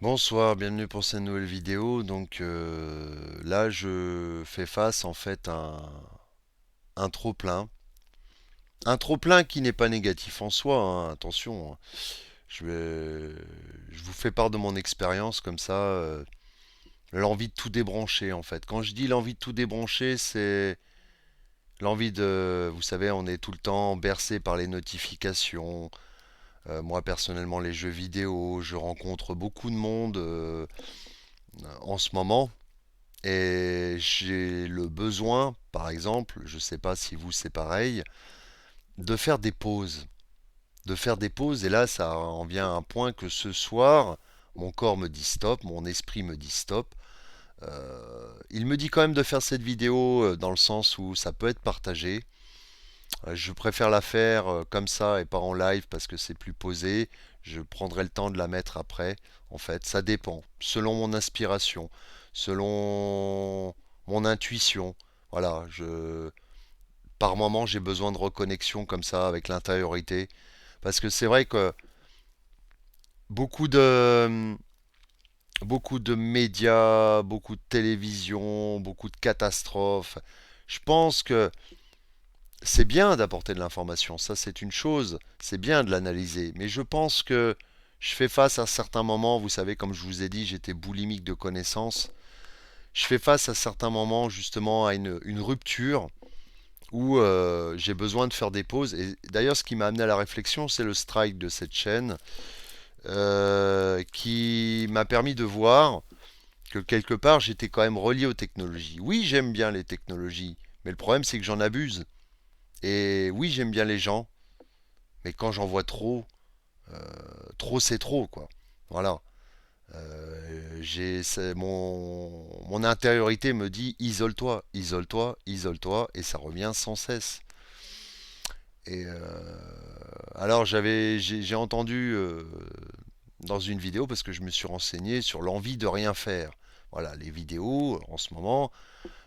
Bonsoir, bienvenue pour cette nouvelle vidéo. Là, je fais face en fait à un trop-plein. Un trop-plein qui n'est pas négatif en soi, hein, attention, hein. Je vais, je vous fais part de mon expérience comme ça. L'envie de tout débrancher en fait. Quand je dis l'envie de tout débrancher, c'est l'envie de, vous savez, on est tout le temps bercé par les notifications. Moi personnellement, les jeux vidéo, je rencontre beaucoup de monde en ce moment. Et j'ai le besoin, par exemple, je ne sais pas si vous c'est pareil, de faire des pauses. De faire des pauses, et là ça en vient à un point que ce soir, mon corps me dit stop, mon esprit me dit stop. Il me dit quand même de faire cette vidéo dans le sens où ça peut être partagé. Je préfère la faire comme ça et pas en live parce que c'est plus posé. Je prendrai le temps de la mettre après. En fait, ça dépend. Selon mon inspiration, selon mon intuition. Voilà, par moment, j'ai besoin de reconnexion comme ça avec l'intériorité. Parce que c'est vrai que beaucoup de, beaucoup de médias, beaucoup de télévision, beaucoup de catastrophes. Je pense que c'est bien d'apporter de l'information, ça c'est une chose, c'est bien de l'analyser, mais je pense que je fais face à certains moments, vous savez, comme je vous ai dit, j'étais boulimique de connaissances, je fais face à certains moments justement à une rupture où j'ai besoin de faire des pauses, et d'ailleurs ce qui m'a amené à la réflexion, c'est le strike de cette chaîne, qui m'a permis de voir que quelque part j'étais quand même relié aux technologies. Oui, j'aime bien les technologies, mais le problème c'est que j'en abuse. Et oui, j'aime bien les gens, mais quand j'en vois trop, trop c'est trop, quoi. Voilà. Mon intériorité me dit isole-toi, isole-toi, isole-toi, et ça revient sans cesse. Et alors j'ai entendu dans une vidéo parce que je me suis renseigné sur l'envie de rien faire. Voilà, les vidéos en ce moment,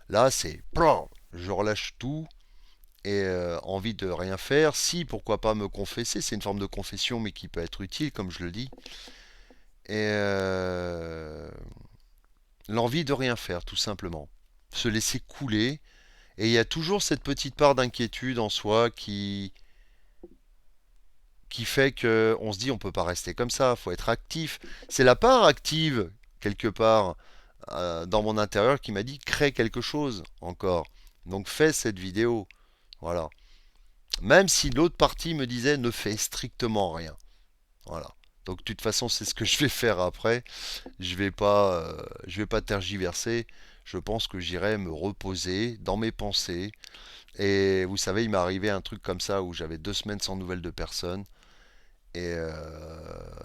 là c'est plan, je relâche tout et envie de rien faire. Si, pourquoi pas me confesser, c'est une forme de confession mais qui peut être utile comme je le dis. Et l'envie de rien faire tout simplement. Se laisser couler. Et il y a toujours cette petite part d'inquiétude en soi qui fait que on se dit on peut pas rester comme ça, faut être actif. C'est la part active quelque part dans mon intérieur qui m'a dit crée quelque chose encore. Donc fais cette vidéo. Voilà. Même si l'autre partie me disait ne fais strictement rien. Voilà. Donc de toute façon, c'est ce que je vais faire après. Je vais pas tergiverser. Je pense que j'irai me reposer dans mes pensées. Et vous savez, il m'est arrivé un truc comme ça où j'avais 2 semaines sans nouvelles de personne. Et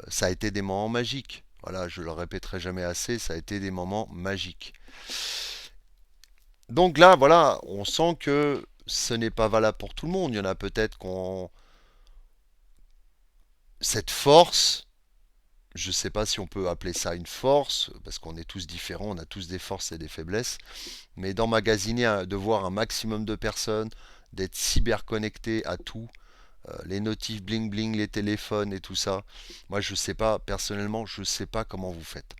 ça a été des moments magiques. Voilà, je le répéterai jamais assez, ça a été des moments magiques. Donc là, voilà, on sent que ce n'est pas valable pour tout le monde. Il y en a peut-être qu'on cette force. Je ne sais pas si on peut appeler ça une force, parce qu'on est tous différents, on a tous des forces et des faiblesses, mais d'emmagasiner, de voir un maximum de personnes, d'être cyber connecté à tout, les notifs bling bling, les téléphones et tout ça. Moi, je sais pas, personnellement, je sais pas comment vous faites.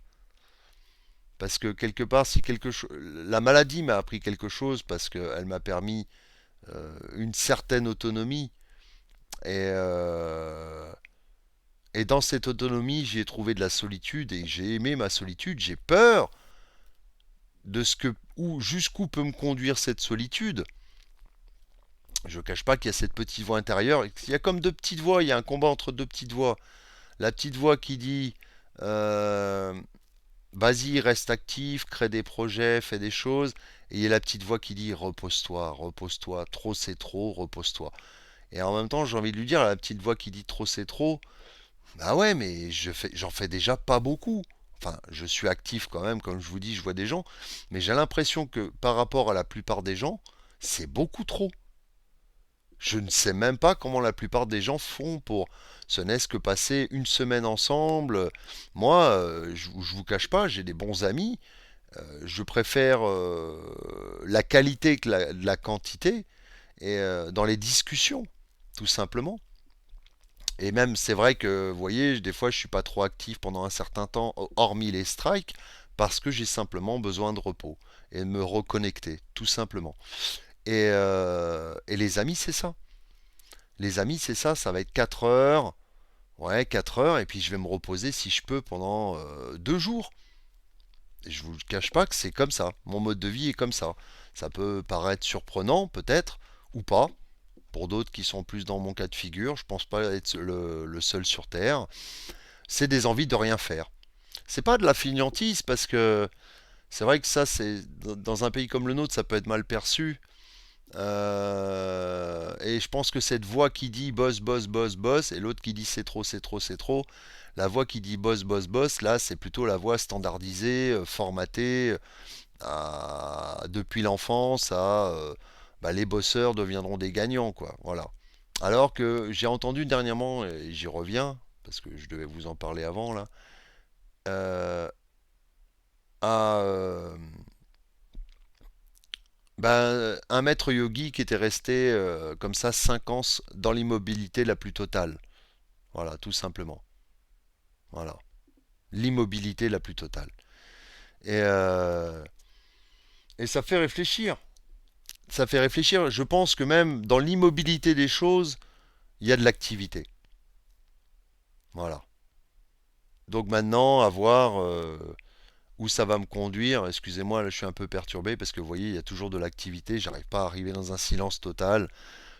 Parce que quelque part, si quelque chose, la maladie m'a appris quelque chose parce qu'elle m'a permis une certaine autonomie et et dans cette autonomie, j'ai trouvé de la solitude et j'ai aimé ma solitude. J'ai peur de ce que où jusqu'où peut me conduire cette solitude. Je ne cache pas qu'il y a cette petite voix intérieure. Il y a comme deux petites voix. Il y a un combat entre deux petites voix. La petite voix qui dit euh, vas-y, reste actif, crée des projets, fais des choses. Et il y a la petite voix qui dit repose-toi, repose-toi, trop c'est trop, repose-toi. Et en même temps, j'ai envie de lui dire à la petite voix qui dit trop c'est trop, bah ouais, mais j'en fais déjà pas beaucoup. Enfin, je suis actif quand même, comme je vous dis, je vois des gens, mais j'ai l'impression que par rapport à la plupart des gens, c'est beaucoup trop. Je ne sais même pas comment la plupart des gens font pour ce n'est-ce que passer une semaine ensemble. Moi, je vous cache pas, j'ai des bons amis. Je préfère la qualité que la quantité et dans les discussions, tout simplement. Et même, c'est vrai que, vous voyez, des fois, je suis pas trop actif pendant un certain temps, hormis les strikes, parce que j'ai simplement besoin de repos et de me reconnecter, tout simplement. Et les amis, c'est ça. Les amis, c'est ça. Ça va être 4 heures, ouais, 4 heures, et puis je vais me reposer si je peux pendant 2 jours. Et je vous cache pas que c'est comme ça. Mon mode de vie est comme ça. Ça peut paraître surprenant, peut-être, ou pas. Pour d'autres qui sont plus dans mon cas de figure, je pense pas être le seul sur Terre. C'est des envies de rien faire. C'est pas de la fainéantise parce que c'est vrai que ça, c'est dans un pays comme le nôtre, ça peut être mal perçu. Et je pense que cette voix qui dit boss, boss, boss, boss, et l'autre qui dit c'est trop, c'est trop, c'est trop, la voix qui dit boss, boss, boss, là, c'est plutôt la voix standardisée, formatée, depuis l'enfance à bah, les bosseurs deviendront des gagnants, quoi. Voilà. Alors que j'ai entendu dernièrement, et j'y reviens, parce que je devais vous en parler avant, là, euh, à, ben, un maître yogi qui était resté comme ça 5 ans dans l'immobilité la plus totale. Voilà, tout simplement. Voilà. L'immobilité la plus totale. Et, euh, et ça fait réfléchir. Ça fait réfléchir. Je pense que même dans l'immobilité des choses, il y a de l'activité. Voilà. Donc maintenant, à voir où ça va me conduire. Excusez-moi, là, je suis un peu perturbé parce que vous voyez, il y a toujours de l'activité. J'arrive pas à arriver dans un silence total.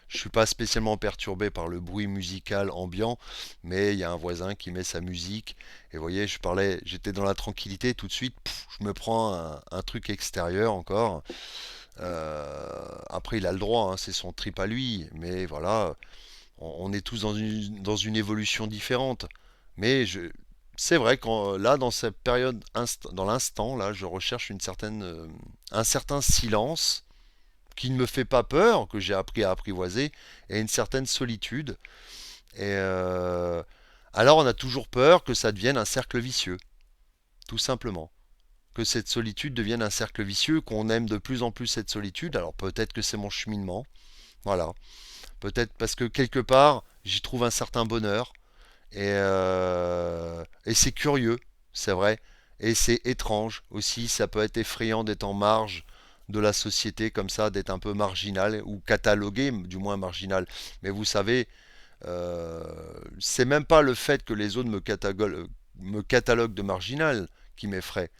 Je suis pas spécialement perturbé par le bruit musical ambiant, mais il y a un voisin qui met sa musique. Et vous voyez, j'étais dans la tranquillité, tout de suite, je me prends un truc extérieur encore. Après, il a le droit, hein, c'est son trip à lui, mais voilà, on est tous dans une évolution différente. Mais c'est vrai que là, dans cette période, dans l'instant, là, je recherche un certain silence qui ne me fait pas peur, que j'ai appris à apprivoiser, et une certaine solitude. Et alors on a toujours peur que ça devienne un cercle vicieux, tout simplement. Que cette solitude devienne un cercle vicieux, qu'on aime de plus en plus cette solitude. Alors peut-être que c'est mon cheminement, voilà. Peut-être parce que quelque part, j'y trouve un certain bonheur. Et c'est curieux, c'est vrai. Et c'est étrange aussi, ça peut être effrayant d'être en marge de la société comme ça, d'être un peu marginal ou catalogué, du moins marginal. Mais vous savez, euh, c'est même pas le fait que les autres me cataloguent de marginal qui m'effraie.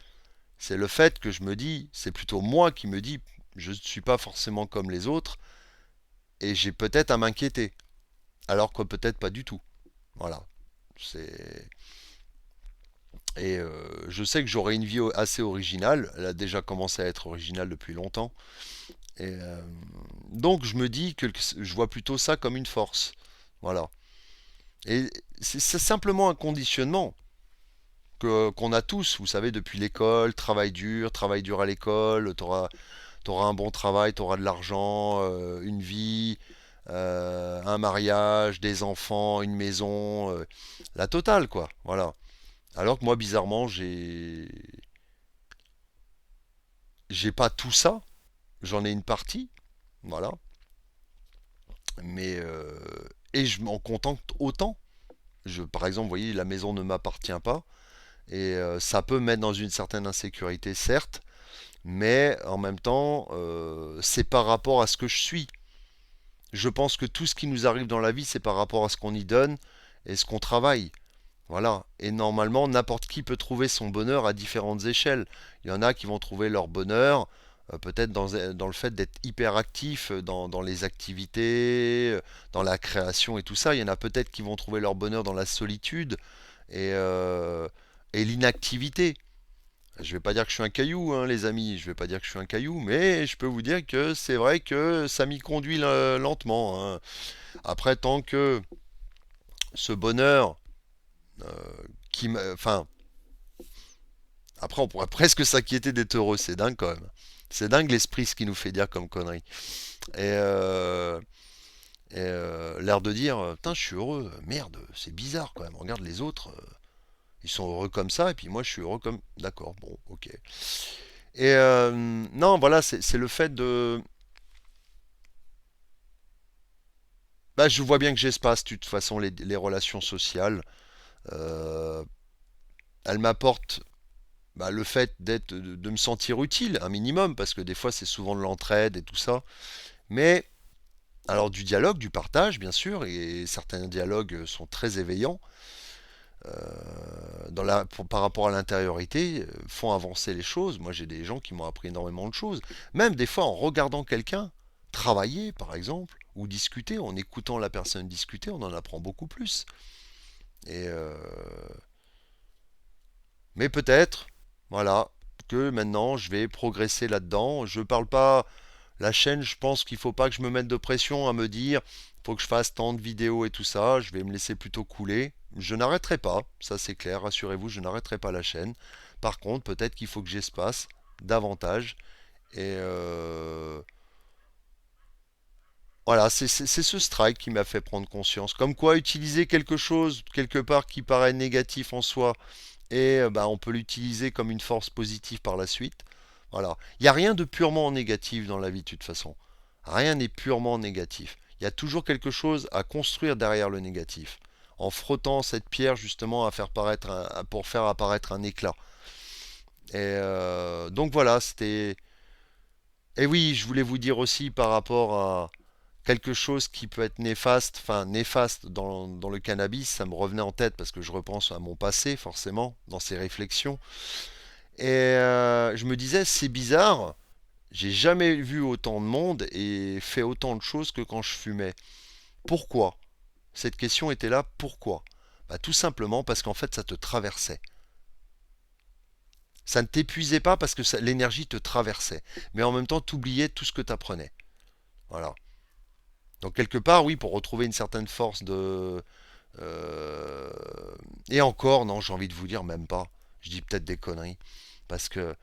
C'est le fait que je me dis, c'est plutôt moi qui me dis, je ne suis pas forcément comme les autres et j'ai peut-être à m'inquiéter, alors que peut-être pas du tout. Voilà. C'est je sais que j'aurai une vie assez originale. Elle a déjà commencé à être originale depuis longtemps. Et donc je me dis que je vois plutôt ça comme une force. Voilà. Et c'est simplement un conditionnement qu'on a tous, vous savez, depuis l'école, travail dur à l'école, t'auras un bon travail, t'auras de l'argent, une vie, un mariage, des enfants, une maison, la totale, quoi. Voilà. Alors que moi, bizarrement, j'ai pas tout ça. J'en ai une partie, voilà. Mais et je m'en contente autant. Par exemple, vous voyez, la maison ne m'appartient pas et ça peut me mettre dans une certaine insécurité, certes, mais en même temps, c'est par rapport à ce que je suis. Je pense que tout ce qui nous arrive dans la vie, c'est par rapport à ce qu'on y donne et ce qu'on travaille. Voilà. Et normalement, n'importe qui peut trouver son bonheur à différentes échelles. Il y en a qui vont trouver leur bonheur peut-être dans le fait d'être hyper actif dans les activités, dans la création et tout ça. Il y en a peut-être qui vont trouver leur bonheur dans la solitude et, euh, et l'inactivité. Je vais pas dire que je suis un caillou, hein, les amis. Je vais pas dire que je suis un caillou, mais je peux vous dire que c'est vrai que ça m'y conduit lentement, hein. Après, tant que ce bonheur enfin, après, on pourrait presque s'inquiéter d'être heureux. C'est dingue quand même. C'est dingue l'esprit ce qui nous fait dire comme connerie. Et, l'air de dire, putain, je suis heureux. Merde, c'est bizarre quand même. Regarde les autres, ils sont heureux comme ça, et puis moi, je suis heureux comme. D'accord, bon, ok. Et non, voilà, c'est le fait Bah, je vois bien que j'espace, de toute façon, les relations sociales. Euh, elles m'apportent bah, le fait de me sentir utile, un minimum, parce que des fois, c'est souvent de l'entraide et tout ça. Mais, alors, du dialogue, du partage, bien sûr, et certains dialogues sont très éveillants. Par rapport à l'intériorité, font avancer les choses. Moi, j'ai des gens qui m'ont appris énormément de choses. Même des fois, en regardant quelqu'un travailler, par exemple, ou discuter, en écoutant la personne discuter, on en apprend beaucoup plus. Et mais peut-être, voilà, que maintenant, je vais progresser là-dedans. Je parle pas la chaîne. Je pense qu'il faut pas que je me mette de pression à me dire, faut que je fasse tant de vidéos et tout ça. Je vais me laisser plutôt couler. Je n'arrêterai pas, ça c'est clair, rassurez-vous, je n'arrêterai pas la chaîne. Par contre, peut-être qu'il faut que j'espace davantage. Et voilà, c'est ce strike qui m'a fait prendre conscience. Comme quoi, utiliser quelque chose, quelque part, qui paraît négatif en soi, et bah, on peut l'utiliser comme une force positive par la suite. Voilà. Il n'y a rien de purement négatif dans la vie de toute façon. Rien n'est purement négatif. Il y a toujours quelque chose à construire derrière le négatif. En frottant cette pierre justement pour faire apparaître un éclat. Et donc voilà, c'était. Et oui, je voulais vous dire aussi par rapport à quelque chose qui peut être néfaste, enfin néfaste dans le cannabis, ça me revenait en tête parce que je repense à mon passé forcément, dans ces réflexions. Et je me disais, c'est bizarre, j'ai jamais vu autant de monde et fait autant de choses que quand je fumais. Pourquoi? Cette question était là, pourquoi? Bah, tout simplement parce qu'en fait ça te traversait. Ça ne t'épuisait pas parce que l'énergie te traversait. Mais en même temps, t'oubliais tout ce que t'apprenais. Voilà. Donc quelque part, oui, pour retrouver une certaine force de... euh, Et encore, non, j'ai envie de vous dire même pas. Je dis peut-être des conneries. Parce que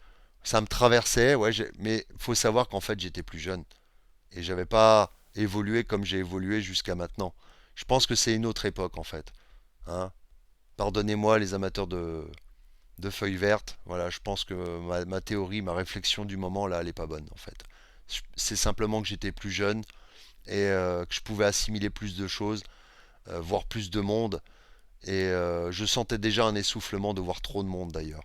ça me traversait, ouais, mais faut savoir qu'en fait j'étais plus jeune. Et j'avais pas évolué comme j'ai évolué jusqu'à maintenant. Je pense que c'est une autre époque en fait. Hein. Pardonnez-moi les amateurs de feuilles vertes. Voilà, je pense que ma théorie, ma réflexion du moment là, elle est pas bonne en fait. C'est simplement que j'étais plus jeune et que je pouvais assimiler plus de choses, voir plus de monde. Et je sentais déjà un essoufflement de voir trop de monde d'ailleurs.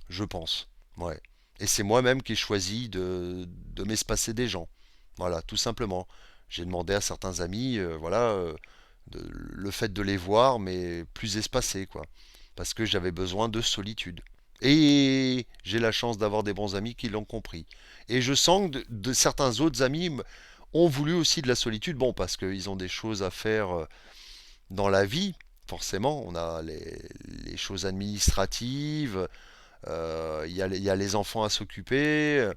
Je pense. Ouais. Et c'est moi-même qui ai choisi de m'espacer des gens. Voilà, tout simplement. J'ai demandé à certains amis, voilà, le fait de les voir, mais plus espacés, quoi. Parce que j'avais besoin de solitude. Et j'ai la chance d'avoir des bons amis qui l'ont compris. Et je sens que de certains autres amis ont voulu aussi de la solitude. Bon, parce qu'ils ont des choses à faire dans la vie. Forcément, on a les choses administratives, il y a les enfants à s'occuper.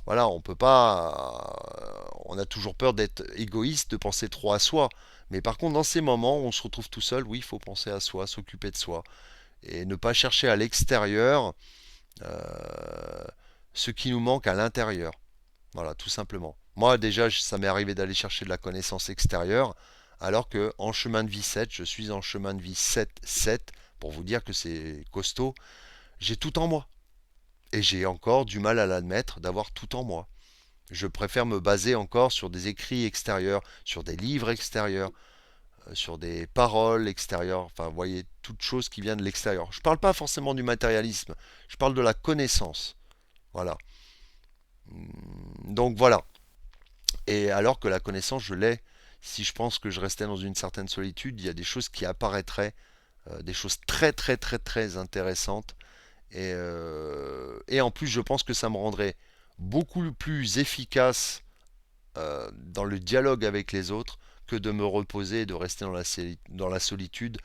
Voilà, on peut pas. On a toujours peur d'être égoïste, de penser trop à soi. Mais par contre, dans ces moments où on se retrouve tout seul, oui, il faut penser à soi, s'occuper de soi. Et ne pas chercher à l'extérieur euh, ce qui nous manque à l'intérieur. Voilà, tout simplement. Moi, déjà, ça m'est arrivé d'aller chercher de la connaissance extérieure, alors que en chemin de vie 7, je suis en chemin de vie 7-7, pour vous dire que c'est costaud, j'ai tout en moi. Et j'ai encore du mal à l'admettre d'avoir tout en moi. Je préfère me baser encore sur des écrits extérieurs, sur des livres extérieurs, sur des paroles extérieures, enfin, vous voyez, toute chose qui vient de l'extérieur. Je ne parle pas forcément du matérialisme, je parle de la connaissance. Voilà. Donc voilà. Et alors que la connaissance, je l'ai, si je pense que je restais dans une certaine solitude, il y a des choses qui apparaîtraient, des choses très très très très intéressantes. Et en plus, je pense que ça me rendrait beaucoup plus efficace dans le dialogue avec les autres que de me reposer et de rester dans la solitude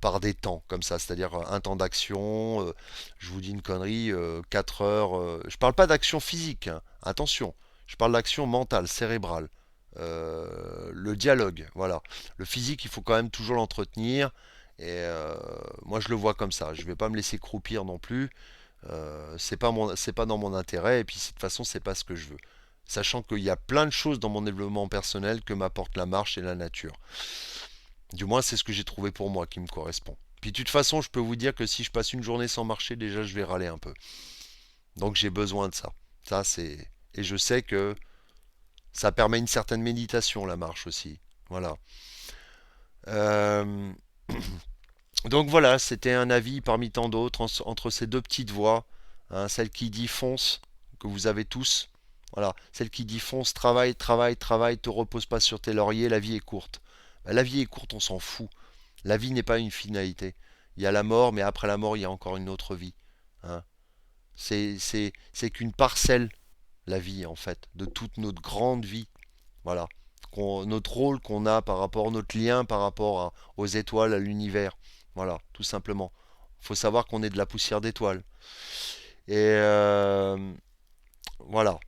par des temps comme ça, c'est-à-dire un temps d'action, je vous dis une connerie, 4 heures. Je parle pas d'action physique, hein, attention, je parle d'action mentale, cérébrale. Le dialogue, voilà. Le physique, il faut quand même toujours l'entretenir. Et moi, je le vois comme ça. Je vais pas me laisser croupir non plus. C'est pas dans mon intérêt. Et puis, de toute façon, c'est pas ce que je veux. Sachant qu'il y a plein de choses dans mon développement personnel que m'apporte la marche et la nature. Du moins, c'est ce que j'ai trouvé pour moi qui me correspond. Puis de toute façon, je peux vous dire que si je passe une journée sans marcher, déjà je vais râler un peu. Donc j'ai besoin de ça. Ça c'est Et je sais que ça permet une certaine méditation la marche aussi. Voilà. Euh, donc voilà, c'était un avis parmi tant d'autres entre ces deux petites voix, hein, celle qui dit fonce, que vous avez tous, voilà, celle qui dit fonce, travaille, travaille, travaille, te repose pas sur tes lauriers, la vie est courte. Ben, la vie est courte, on s'en fout. La vie n'est pas une finalité. Il y a la mort, mais après la mort, il y a encore une autre vie, hein. C'est qu'une parcelle, la vie, en fait, de toute notre grande vie. Voilà. Notre rôle qu'on a par rapport, notre lien par rapport aux étoiles, à l'univers. Voilà, tout simplement. Il faut savoir qu'on est de la poussière d'étoiles. Et voilà.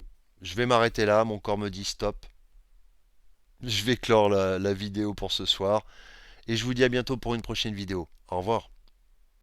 Je vais m'arrêter là, mon corps me dit stop. Je vais clore la vidéo pour ce soir. Et je vous dis à bientôt pour une prochaine vidéo. Au revoir.